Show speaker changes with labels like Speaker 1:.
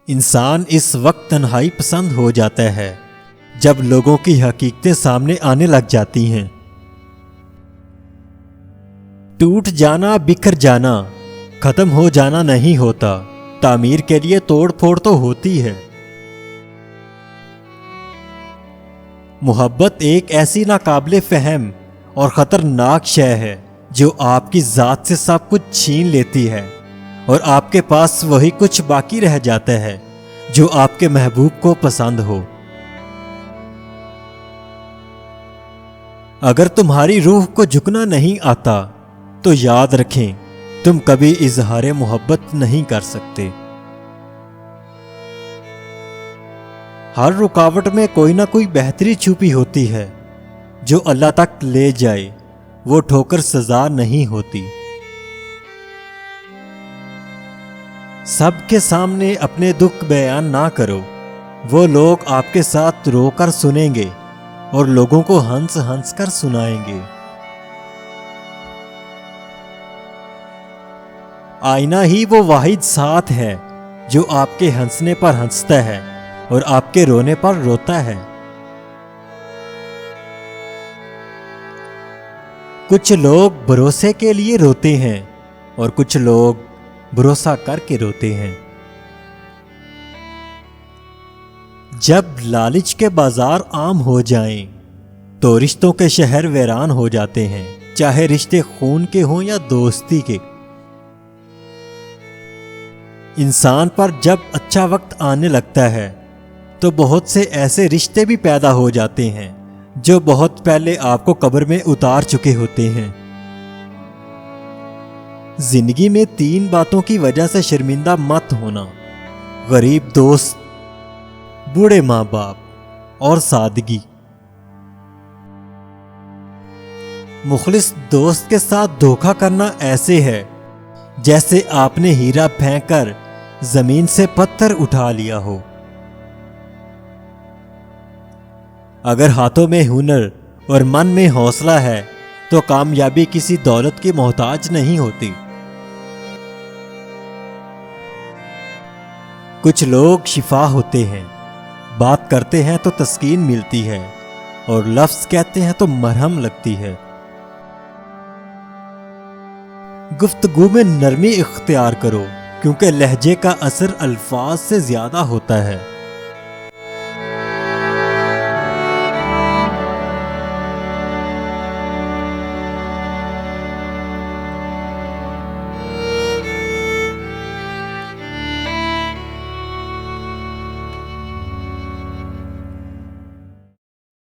Speaker 1: انسان اس وقت تنہائی پسند ہو جاتا ہے جب لوگوں کی حقیقتیں سامنے آنے لگ جاتی ہیں۔ ٹوٹ جانا، بکھر جانا، ختم ہو جانا نہیں ہوتا، تعمیر کے لیے توڑ پھوڑ تو ہوتی ہے۔ محبت ایک ایسی ناقابل فہم اور خطرناک شے ہے جو آپ کی ذات سے سب کچھ چھین لیتی ہے اور آپ کے پاس وہی کچھ باقی رہ جاتا ہے جو آپ کے محبوب کو پسند ہو۔ اگر تمہاری روح کو جھکنا نہیں آتا تو یاد رکھیں تم کبھی اظہار محبت نہیں کر سکتے۔ ہر رکاوٹ میں کوئی نہ کوئی بہتری چھپی ہوتی ہے جو اللہ تک لے جائے، وہ ٹھوکر سزا نہیں ہوتی۔ سب کے سامنے اپنے دکھ بیان نہ کرو، وہ لوگ آپ کے ساتھ رو کر سنیں گے اور لوگوں کو ہنس ہنس کر سنائیں گے۔ آئینہ ہی وہ واحد ساتھ ہے جو آپ کے ہنسنے پر ہنستا ہے اور آپ کے رونے پر روتا ہے۔ کچھ لوگ بھروسے کے لیے روتے ہیں اور کچھ لوگ بھروسہ کر کے روتے ہیں۔ جب لالچ کے بازار عام ہو جائیں تو رشتوں کے شہر ویران ہو جاتے ہیں، چاہے رشتے خون کے ہوں یا دوستی کے۔ انسان پر جب اچھا وقت آنے لگتا ہے تو بہت سے ایسے رشتے بھی پیدا ہو جاتے ہیں جو بہت پہلے آپ کو قبر میں اتار چکے ہوتے ہیں۔ زندگی میں 3 باتوں کی وجہ سے شرمندہ مت ہونا: غریب دوست، بوڑھے ماں باپ اور سادگی۔ مخلص دوست کے ساتھ دھوکہ کرنا ایسے ہے جیسے آپ نے ہیرا پھینک کر زمین سے پتھر اٹھا لیا ہو۔ اگر ہاتھوں میں ہنر اور من میں حوصلہ ہے تو کامیابی کسی دولت کی محتاج نہیں ہوتی۔ کچھ لوگ شفا ہوتے ہیں، بات کرتے ہیں تو تسکین ملتی ہے اور لفظ کہتے ہیں تو مرہم لگتی ہے۔ گفتگو میں نرمی اختیار کرو کیونکہ لہجے کا اثر الفاظ سے زیادہ ہوتا ہے۔